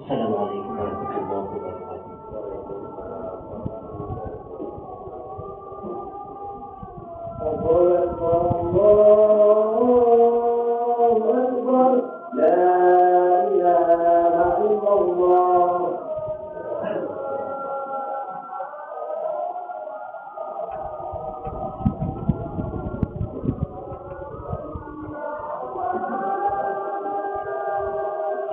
Assalamualaikum warahmatullahi wabarakatuh. Allahu Akbar, la ilaha illallah.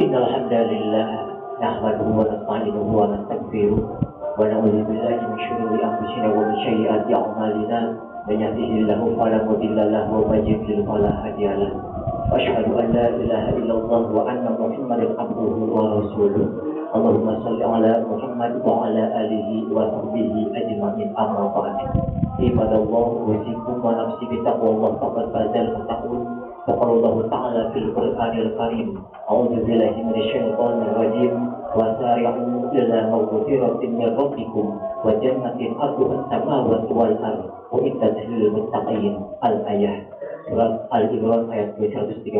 Innal hamdalillah nahmaduhu wa nasta'inuhu wa nastaghfiruh wa na'udzu billahi min shururi anfusina wa min sayyiati a'malina. Man yahdihillahu fala mudilla lahu wa man yudlil fala hadiya lahu. Wa asyhadu an la ilaha illallah wa anna Muhammadan abduhu wa rasuluh. Allahumma shalli ala Muhammad wa ala alihi wa sahbihi ajma'in, amma ba'd. Ibadallah, usikum wa nafsi bi taqwallah faqad fazal muttaqun. Qala Allah ta'ala fil Qur'anil Karim, a'udzu billahi minasyaitonir rajim, wa sari'u ila maghfiratin min rabbikum wa jannatin 'arduha as-samawati wal ardh uiddat lil muttaqin. Al-ayah surat Al-Imran ayat 133.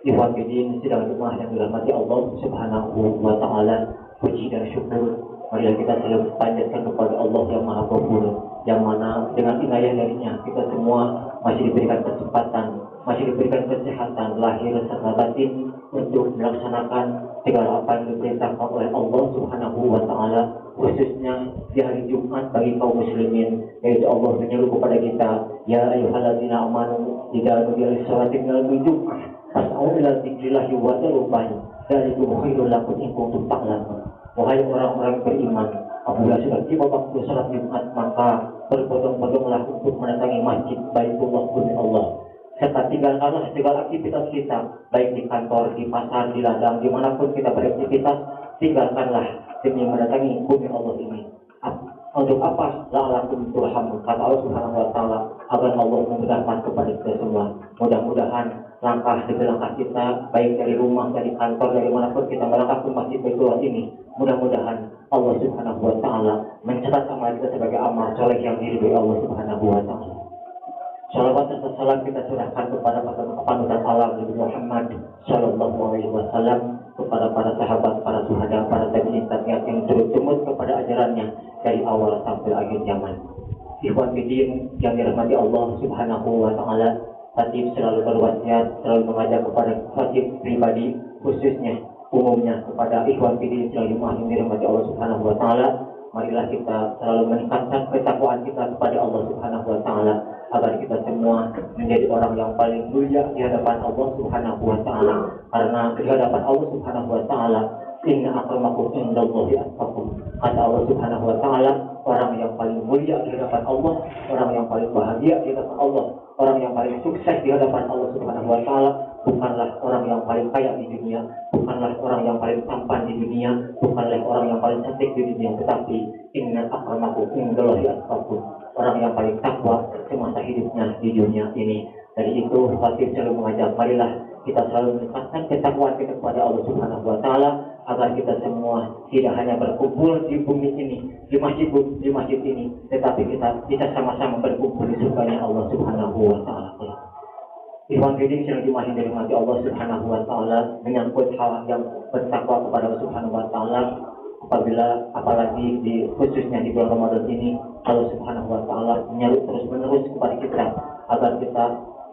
Ikhwan fillah sidang jemaah yang dirahmati Allah Subhanahu wa taala, puji dan syukur marilah kita selalu panjatkan kepada Allah yang Maha Pengampun, yang mana dengan inayah darinya kita semua masih diberikan kesempatan, masih diberikan kesehatan lahir serta batin untuk melaksanakan segala apa yang diperintahkan oleh Allah Subhanahu wa taala, khususnya di hari Jumat bagi kaum muslimin, yaitu Allah menyeru kepada kita, ya ayyuhalladzina amanu idza nudiya lis-sholati minal jum'ah fas'au ila dzikrillahi wa dzarul bay' dzalikum khairul lakum in kuntum ta'lamun. Wahai orang-orang beriman, apabila sudah tiba waktu salat Jumat, maka berbondong-bondonglah untuk mendatangi masjid Baitullah bumi Allah, serta tinggalkanlah segala aktivitas kita, baik di kantor, di pasar, di ladang, dimanapun kita beraktivitas, tinggalkanlah demi mendatangi bumi Allah ini. Untuk apa? La'alakum turhamun, kata Allah Subhanahu wa taala, agar Allah memudahkan kepada kita semua. Mudah-mudahan langkah demi langkah kita, baik dari rumah, dari kantor, dari manapun kita melangkah ke masjid Baitullah ini, mudah-mudahan Allah Subhanahu wa taala mencatat amal kita sebagai amal soleh yang diridhoi Allah Subhanahu wa taala. Salawat dan salam kita curahkan kepada panutan alam Nabi Muhammad sallallahu alaihi wasallam, kepada para sahabat, para syuhada, para tabi'in yang turut-temurun kepada ajarannya dari awal sampai akhir zaman. Ikhwan fillah yang dirahmati Allah Subhanahu wa taala, Khatib selalu berwasiat, selalu mengajak kepada khatib pribadi, khususnya umumnya kepada ikhwan fillah selalu yang dirahmati Allah Subhanahu wa taala, marilah kita selalu meningkatkan ketakwaan kita kepada Allah Subhanahu wa taala, agar kita semua menjadi orang yang paling mulia di hadapan Allah Subhanahu wa taala. Karena di hadapan Allah Subhanahu wa taala, inna akramakum indallahi atqakum. Kata Allah Subhanahu wa taala, orang yang paling mulia di hadapan Allah, orang yang paling bahagia di hadapan Allah, orang yang paling sukses di hadapan Allah Subhanahu wa taala bukanlah orang yang paling kaya di dunia, bukanlah orang yang paling tampan di dunia, bukanlah orang yang paling cantik di dunia, tetapi inna akramakum indallahi atqakum, orang yang paling takwa semasa hidupnya di dunia ini. Dari itu Khatib selalu mengajak, marilah kita selalu meningkatkan ketakwaan kita kepada Allah Subhanahu wa taala, agar kita semua tidak hanya berkumpul di bumi ini, di masjid ini, tetapi kita bisa sama-sama berkumpul di surganya Allah Subhanahu wa taala. Ikhwan fillah yang dirahmati Allah Subhanahu wa taala, menyangkut hal yang bertakwa kepada Allah Subhanahu wa taala, apalagi khususnya di bulan Ramadan ini, Allah Subhanahu wa taala menyeru terus-menerus kepada kita agar kita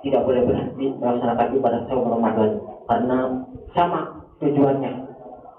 tidak boleh berhenti melaksanakan ibadah saum Ramadan, karena sama tujuannya.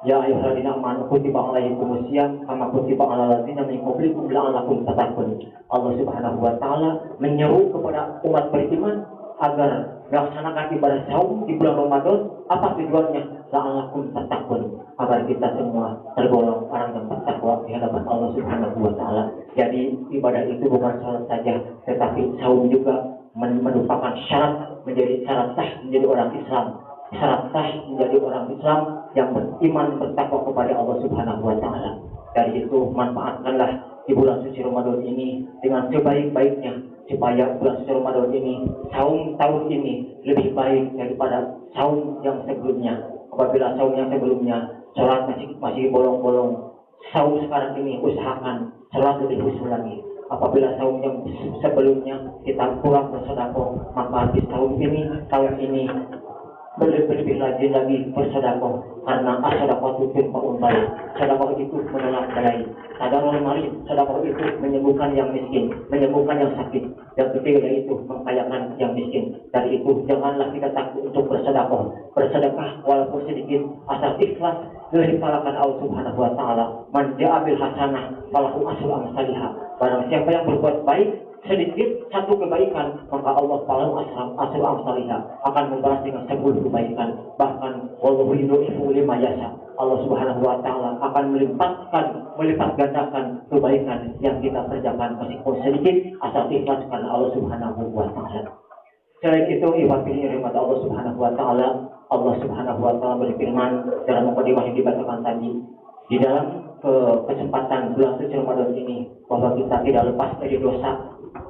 Ya ayyuhalladzina amanu kutiba alaikumus syiyam kama kutiba alal ladzina min qablikum la'allakum tattaqun. Allah Subhanahu wa taala menyeru kepada umat beriman agar melaksanakan ibadah saum di bulan Ramadan. Apa tujuannya? La'allakum tattaqun, agar kita semua tergolong orang yang bertakwa di hadapan Allah Subhanahu wa taala. Jadi ibadah itu bukan salat saja, tetapi saum juga merupakan syarat menjadi syarat sah menjadi orang Islam. Syarat sah menjadi orang Islam yang beriman, bertakwa kepada Allah Subhanahu wa taala. Dari itu manfaatkanlah di bulan suci Ramadan ini dengan sebaik-baiknya, supaya bulan suci Ramadan ini, saum tahun ini lebih baik daripada saum yang sebelumnya. Apabila saum yang sebelumnya salat masih bolong-bolong, saum sekarang ini usahakan salat lebih khusyuk lagi. Apabila saum yang sebelumnya kita kurang bersedekah, maka di tahun ini lebih rajin lagi bersedekah, karena sedekah itu tunpaun baik. Sedekah itu menolak balai. Sadarul marid, sedekah itu menyembuhkan yang miskin, menyembuhkan yang sakit. Yang ketiga yaitu mengkayakan yang miskin. Dari itu janganlah kita takut untuk bersedekah. Bersedekah walaupun sedikit, asal ikhlas dilimpahkan Allah Subhanahu wa taala. Man ja'a bil hasanah falahu asyru amsalihha. Barang siapa yang berbuat baik sedikit satu kebaikan, maka Allah falahu asyru amsalihha, akan membalas dengan 10 kebaikan. Bahkan wallahu yudhi'u liman yasha. Allah Subhanahu wa taala akan melipat gandakan kebaikan yang kita kerjakan meskipun sedikit, asal ikhlas karena Allah Subhanahu wa taala. Selain itu, ibadah rahmat Allah Subhanahu wa taala, Allah Subhanahu wa taala berfirman dalam mukadimah yang dibacakan tadi, di dalam kesempatan bulan suci Ramadan ini, bahwa kita tidak lepas dari dosa,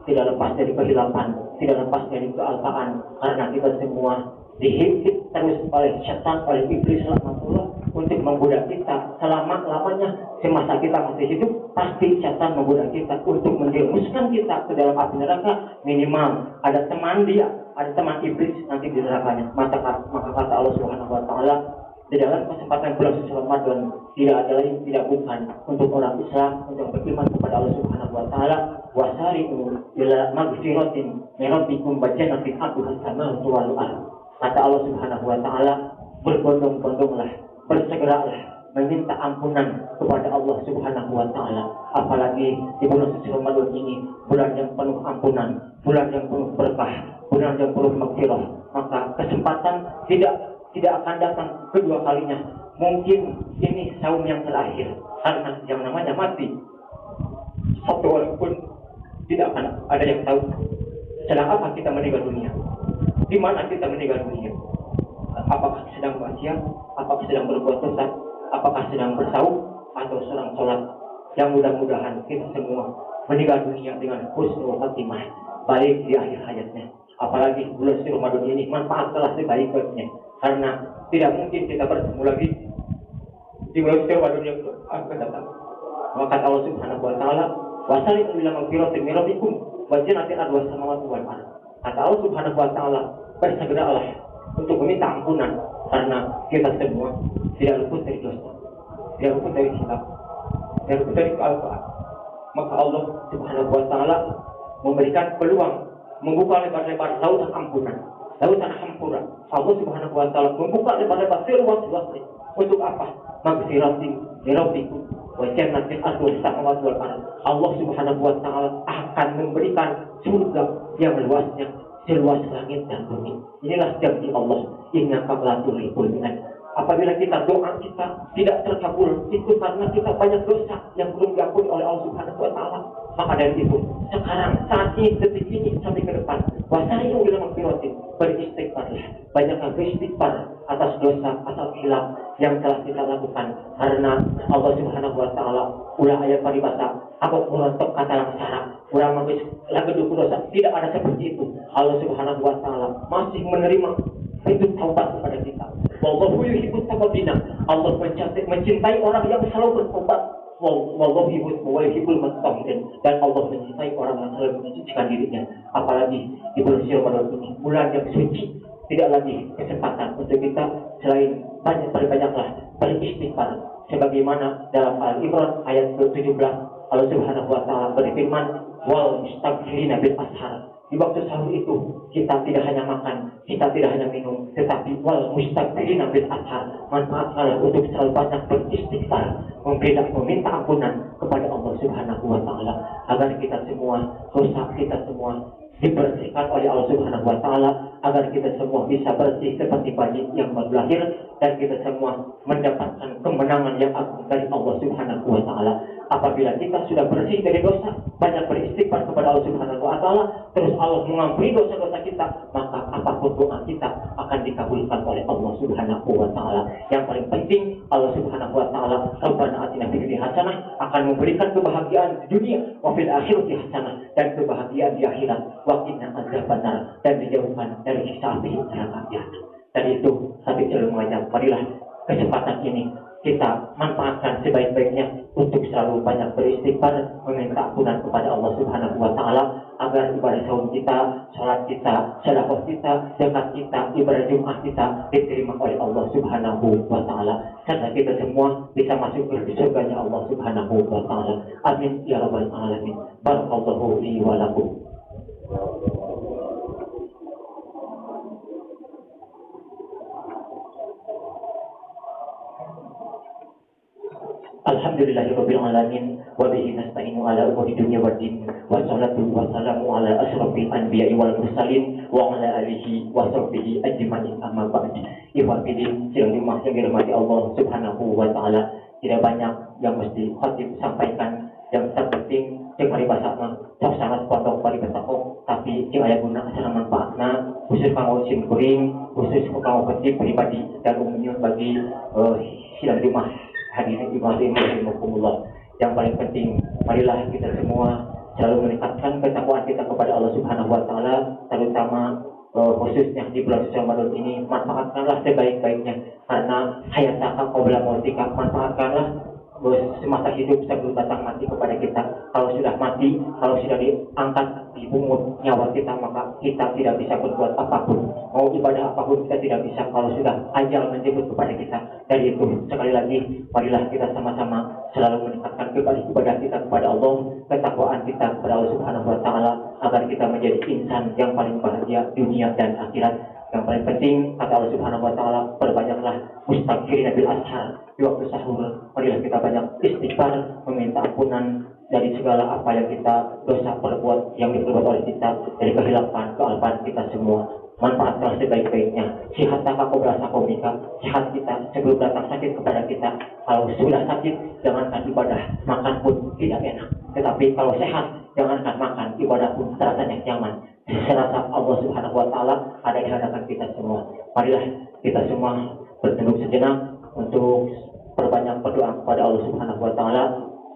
tidak lepas dari kehilapan, tidak lepas dari kealpaan, karena kita semua dihimpit terus oleh syaitan, oleh iblis laknatullah untuk menggoda kita selama-lamanya. Semasa kita masih hidup, pasti syaitan menggoda kita untuk menjerumuskan kita ke dalam api neraka. Minimal ada teman dia, ada teman iblis nanti di nerakanya. Maka kata Allah Subhanahu wa taala, di dalam kesempatan bulan suci Ramadan tidak ada lain, tidak bukan untuk orang Islam untuk beriman kepada Allah Subhanahu wa taala, wasari'u ila magfiratin min rabbikum wa jannatin 'arduha as-samawati wal ardh. Kata Allah Subhanahu wa taala, berbondong-bondonglah, bersegeralah meminta ampunan kepada Allah Subhanahu wa taala. Apalagi di bulan suci Ramadan ini, bulan yang penuh ampunan, bulan yang penuh berkah, bulan yang penuh maghfirah. Maka kesempatan tidak akan datang kedua kalinya. Mungkin ini saum yang terakhir, karena yang namanya mati satu orang pun tidak akan ada yang tahu sedang apa kita meninggal dunia, di mana kita meninggal dunia. Apakah sedang maksiat, apakah sedang berbuat dosa, apakah sedang bersaum, atau sedang sholat. Yang mudah-mudahan kita semua meninggal dunia dengan husnul khatimah, baik di akhir hayatnya. Apalagi bulan suci Ramadan ini, manfaatkanlah sebaik-baiknya, karena tidak mungkin kita bertemu lagi di bulan suci Ramadan yang akan datang. Maka Allah Subhanahu wa taala, wasari'u ila magfiratin min rabbikum wa jannatin 'arduha as-samawati wal ardh. Kata Allah Subhanahu wa taala, bersegeralah untuk meminta ampunan, karena kita semua tidak luput dari dosa, tidak luput dari silap, tidak luput dari kealpaan. Maka Allah Subhanahu wa taala memberikan peluang, membuka lebar-lebar lautan ampunan, lautan hampura. Allah Subhanahu wa taala membuka lebar-lebar seluas-luasnya. Untuk apa? Magfiratin min rabbikum wa jannatin 'arduha as-samawati wal ardh. Allah Subhanahu wa taala akan memberikan surga yang luasnya seluas langit dan bumi. Inilah janji Allah, innaka la tuhibbul mu'min. Apabila kita doa kita tidak terkabul, itu karena kita banyak dosa yang belum diampuni oleh Allah Subhanahu wa taala. Maka dari itu, sekarang saat ini, detik ini sampai ke depan, wasari'u ila magfiratin, beristighfarlah, banyaklah beristighfar atas dosa, atas hilaf yang telah kita lakukan. Karena Allah Subhanahu wa taala ulah ayat paribasa, apa untuk kata langsara, ulah magis lagu dosa, tidak ada seperti itu. Allah Subhanahu wa taala masih menerima hidup taubat kepada kita. Wallahu yuhibbut tawwabin. Allah mencintai orang yang selalu bertobat. Wallahu yuhibbul mutatahhirin. Dan Allah mencintai orang yang selalu mensucikan dirinya. Apalagi di bulan Ramadan ini, bulan yang suci, tidak lagi kesempatan untuk kita selain banyaklah beristighfar. Sebagaimana dalam Al-Imran ayat ke-17, Allah Subhanahu wa taala berfirman, wal mustaghfirina bil ashar. Di waktu sahur itu kita tidak hanya makan, kita tidak hanya minum, tetapi wal mustaghfirina bil ashar. Manfaatkanlah untuk selalu banyak beristighfar, meminta ampunan kepada Allah Subhanahu wa taala, agar kita semua, dosa kita semua dibersihkan oleh Allah Subhanahu wa taala, agar kita semua bisa bersih seperti bayi yang baru lahir, dan kita semua mendapatkan kemenangan yang agung dari Allah Subhanahu wa taala. Apabila kita sudah bersih dari dosa, banyak beristighfar kepada Allah Subhanahu wa taala, terus Allah mengampuni dosa-dosa kita, maka apapun doa kita akan dikabulkan oleh Allah Subhanahu wa taala. Yang paling penting, Allah Subhanahu wa taala, Rabbana atina fid dunya hasanah, akan memberikan kebahagiaan di dunia, wa fil akhirati hasanah, dan kebahagiaan di akhirat, wa qina adzabannar, dan dijauhkan dari siksa api neraka jahanam. Dan itu Habib Jalil mengajak, marilah kesempatan ini kita manfaatkan sebaik-baiknya untuk selalu banyak beristighfar, meminta ampunan kepada Allah Subhanahu wa taala agar ibadah saum kita, salat kita, sedekah kita, zakat kita, ibadah Jumat kita diterima oleh Allah Subhanahu wa taala, serta kita semua bisa masuk ke surganya Allah Subhanahu wa taala. Amin ya rabbal alamin. Barakallahu li wa lakum. Alhamdulillahirabbil alamin wa bihi nasta'inu ala umuri dunya waddin wa salatu wa salamu ala asrofil anbiya'i wal mursalin wa ala alihi wa sahbihi ajma'in amma ba'd. Ikhwatiddin sidang Jumat yang dirahmati Allah Subhanahu wa taala, tidak banyak yang mesti khatib sampaikan, yang terpenting cek mari basana sok sangat pondok mari basakok, tapi cek aya guna asal manfaatna khusus kanggo sim kuring, khusus kanggo khatib pribadi dan umumnya bagi sidang Jumat hadirin ibadah rahimakumullah. Yang paling penting, marilah kita semua selalu meningkatkan ketakwaan kita kepada Allah Subhanahu wa taala, terutama khususnya di bulan suci Ramadan ini. Manfaatkanlah sebaik-baiknya, karena hayataka qabla mautika, manfaatkanlah semasa hidup sebelum datang mati kepada kita. Kalau sudah mati, kalau sudah diangkat, dipungut nyawa kita, maka kita tidak bisa berbuat apapun. Mau ibadah apapun kita tidak bisa kalau sudah ajal menjemput kepada kita. Dari itu, sekali lagi, marilah kita sama-sama selalu meningkatkan ibadah kita kepada Allah, ketakwaan kita kepada Allah Subhanahu wa taala, agar kita menjadi insan yang paling bahagia dunia dan akhirat. Yang paling penting, kata Allah Subhanahu wa taala, perbanyaklah mustaghfirina bil ashar, di waktu sahur. Marilah kita banyak istighfar, meminta ampunan dari segala apa yang kita dosa perbuat, yang diperbuat oleh kita, dari kehilapan, kealpaan kita semua. Manfaatkan sebaik-baiknya. Sihat tak qabla sakomika, sihat kita sebelum datang sakit kepada kita. Kalau sudah sakit, jangankan ibadah, makan pun tidak enak. Tetapi kalau sehat, jangankan makan, ibadah pun rasanya nyaman. Serasa Allah Subhanahu wa taala ada di hadapan kita semua. Marilah kita semua bertunduk sejenak untuk perbanyak berdoa kepada Allah Subhanahu wa taala.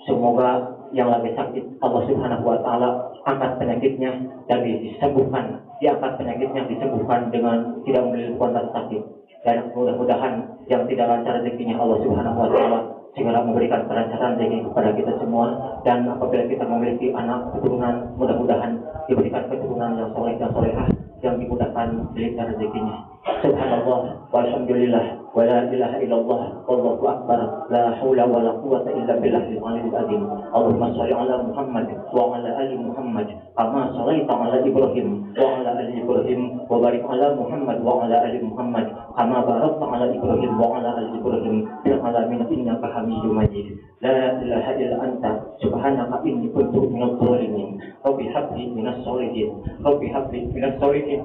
Semoga yang lagi sakit Allah Subhanahu wa taala angkat penyakitnya dan disembuhkan, diangkat penyakitnya, disembuhkan dengan tidak memiliki kuantitas sakit. Dan mudah-mudahan yang tidak lancar rezekinya Allah Subhanahu wa taala segera memberikan kelancaran rezeki kepada kita semua. Dan apabila kita memiliki anak keturunan, mudah-mudahan diberikan keturunan yang soleh dan solehah, yang dimudahkan dilimpah rezekinya. Subhanallah walhamdulillah wa la ilaha illallah wallahu akbar, la haula wa la quwwata illa billahil aliyyil azim. Allahumma shalli ala Muhammad wa ala ali Muhammad kama shallaita ala Ibrahim wa ala ali Ibrahim, wa barik ala Muhammad wa ala ali Muhammad kama barakta ala Ibrahim wa ala ali Ibrahim fil alamin innaka Hamidum Majid. La ilaha illa anta subhanaka inni kuntu minadh dhalimin. Rabbi habli minas sholihin, Rabbi habli minas sholihin.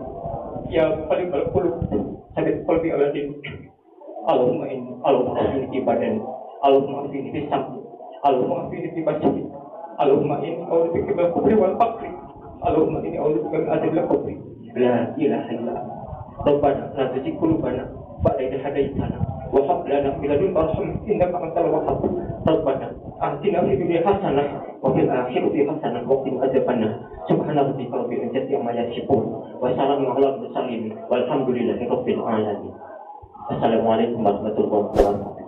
Ya paling berpuluh sakit qalbi alatin. Allahumma inni fi badan, Allahumma inni fi sam'i, Allahumma inni fi basari, Allahumma inni a'udzubika minal kufri wal faqri, Allahumma inni a'udzubika min adzabil qabri. La ilaha illa anta Rabbana la tuzigh qulubana ba'da idh hadaytana wa hab lana min ladunka rahmah innaka antal wahhab. Rabbana atina fid dunya hasanah wa fil akhirati hasanah wa qina adzabannar. Subhana rabbika rabbil izzati amma yasifun wa salamun alal mursalin walhamdulillahi rabbil alamin. Assalamualaikum warahmatullahi wabarakatuh.